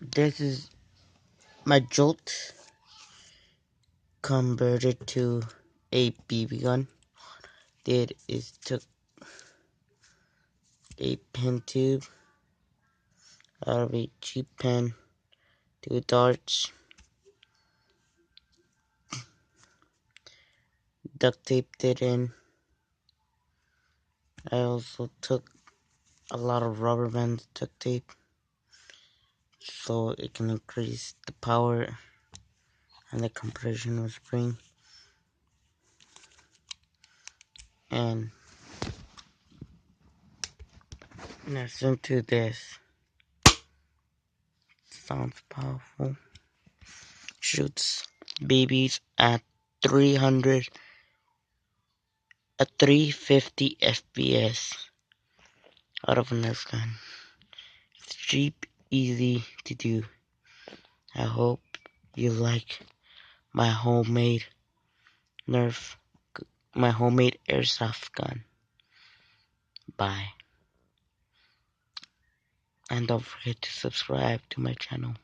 This is my Jolt converted to a BB gun. Did is took a pen tube out of a cheap pen, two darts, duct taped it in. I also took a lot of rubber band duct tape so it can increase the power and the compression of spring. And listen to this. Sounds powerful. Shoots babies at 350 FPS out of a Nerf gun. It's cheap, easy to do. I hope you like my homemade Nerf, my homemade airsoft gun. Bye. And don't forget to subscribe to my channel.